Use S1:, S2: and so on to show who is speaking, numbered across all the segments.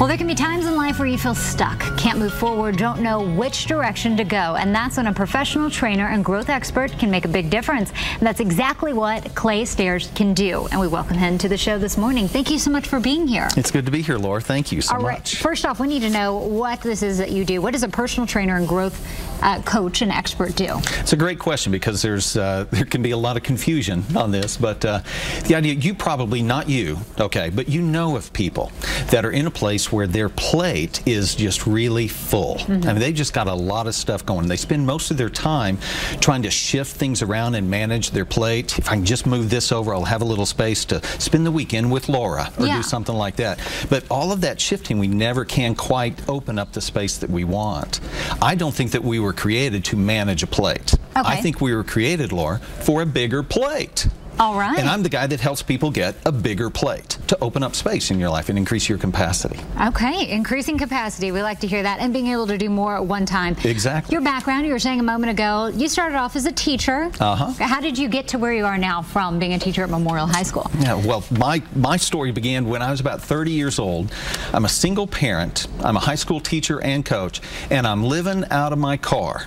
S1: Well, there can be times in life where you feel stuck, can't move forward, don't know which direction to go. And that's when a professional trainer and growth expert can make a big difference. And that's exactly what Clay Staires can do. And we welcome him to the show this morning. Thank you so much for being here.
S2: It's good to be here, Laura. Thank you so
S1: much. All right. First off, we need to know what this is that you do. What does a personal trainer and growth coach and expert do?
S2: It's a great question because there can be a lot of confusion on this. But the idea, you probably, not you, okay, but you know of people that are in a place where their plate is just really full. I mean, they've just got a lot of stuff going. They spend most of their time trying to shift things around and manage their plate. If I can just move this over, I'll have a little space to spend the weekend with Laura or do something like that. But all of that shifting, we never can quite open up the space that we want. I don't think that we were created to manage a plate. I think we were created, Laura, for a bigger plate.
S1: All right.
S2: And I'm the guy that helps people get a bigger plate to open up space in your life and increase your capacity.
S1: Okay, increasing capacity. We like to hear that, and being able to do more at one time.
S2: Exactly.
S1: Your background, you were saying a moment ago, you started off as a teacher. How did you get to where you are now from being a teacher at Memorial High School? Yeah,
S2: well, my story began when I was about 30 years old. I'm a single parent. I'm a high school teacher and coach, and I'm living out of my car.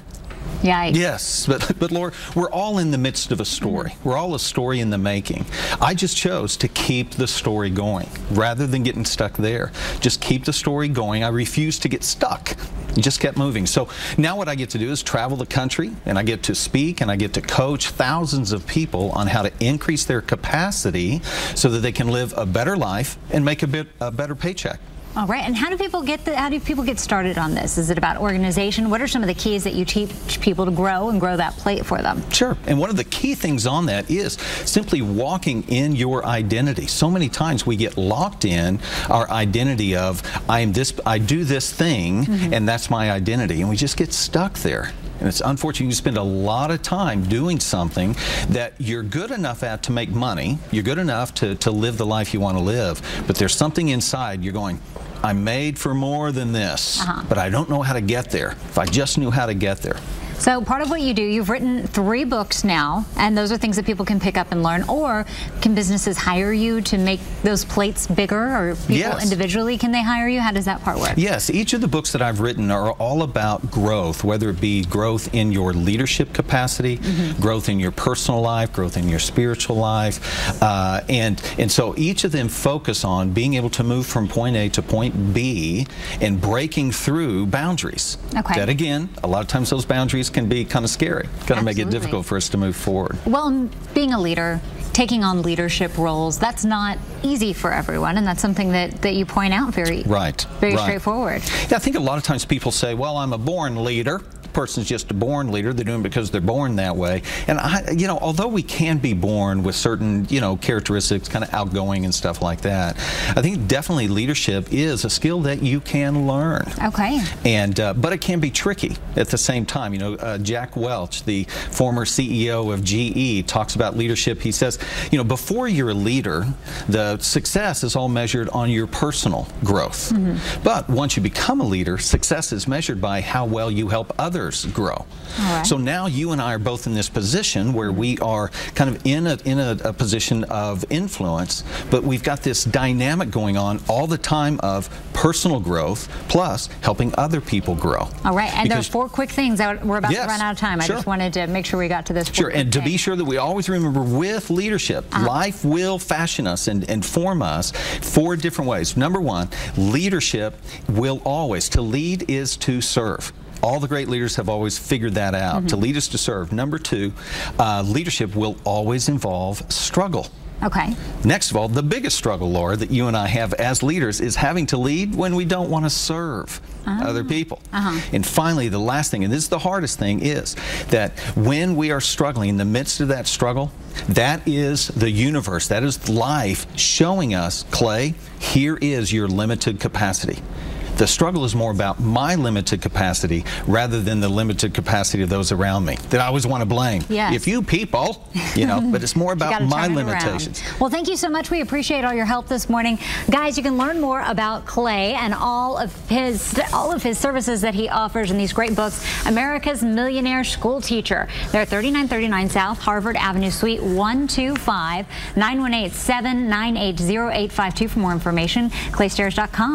S1: Yikes.
S2: Yes, but Laura, we're all in the midst of a story. We're all a story in the making. I just chose to keep the story going rather than getting stuck there. Just keep the story going. I refused to get stuck. Just kept moving. So now what I get to do is travel the country, and I get to speak and I get to coach thousands of people on how to increase their capacity so that they can live a better life and make a better paycheck.
S1: All right, and how do people get started on this? Is it about organization? What are some of the keys that you teach people to grow and grow that plate for them?
S2: Sure, and one of the key things on that is simply walking in your identity. So many times we get locked in our identity of I do this thing, and that's my identity, and we just get stuck there. And it's unfortunate. You spend a lot of time doing something that you're good enough at to make money, you're good enough to live the life you want to live, but there's something inside you're going, I'm made for more than this, but I don't know how to get there. If I just knew how to get there.
S1: So part of what you do, you've written 3 books now, and those are things that people can pick up and learn. Or can businesses hire you to make those plates bigger, or people individually, can they hire you? How does that part work?
S2: Yes, each of the books that I've written are all about growth, whether it be growth in your leadership capacity, growth in your personal life, growth in your spiritual life, and so each of them focus on being able to move from point A to point B and breaking through boundaries. That again, a lot of times those boundaries can be kind of scary, kind of make it difficult for us to move forward.
S1: Well, being a leader, taking on leadership roles, that's not easy for everyone, and that's something that you point out very straightforward.
S2: Yeah, I think a lot of times people say, well, I'm a born leader. Person's just a born leader. They're doing it because they're born that way. And although we can be born with certain, characteristics, kind of outgoing and stuff like that, I think definitely leadership is a skill that you can learn.
S1: Okay.
S2: And but it can be tricky at the same time. Jack Welch, the former CEO of GE, talks about leadership. He says, before you're a leader, the success is all measured on your personal growth. But once you become a leader, success is measured by how well you help others grow. So now you and I are both in this position where we are kind of in a position of influence, but we've got this dynamic going on all the time of personal growth plus helping other people grow.
S1: All right, and there are 4 quick things that we're about to run out of time. I just wanted to make sure we got to this.
S2: Sure, and to be sure that we always remember with leadership, life will fashion us and form us 4 different ways. Number 1, leadership will always, to lead is to serve. All the great leaders have always figured that out. To lead is to serve. Number 2, leadership will always involve struggle.
S1: Okay.
S2: Next of all, the biggest struggle, Laura, that you and I have as leaders is having to lead when we don't want to serve other people. And finally, the last thing, and this is the hardest thing, is that when we are struggling, in the midst of that struggle, that is the universe, that is life showing us, Clay, here is your limited capacity. The struggle is more about my limited capacity rather than the limited capacity of those around me that I always want to blame. If you people, but it's more about my limitations.
S1: Well, thank you so much. We appreciate all your help this morning. Guys, you can learn more about Clay and all of his services that he offers in these great books. America's Millionaire Schoolteacher. They're at 3939 South Harvard Avenue, Suite 125, 918-798-0852 for more information. ClayStaires.com.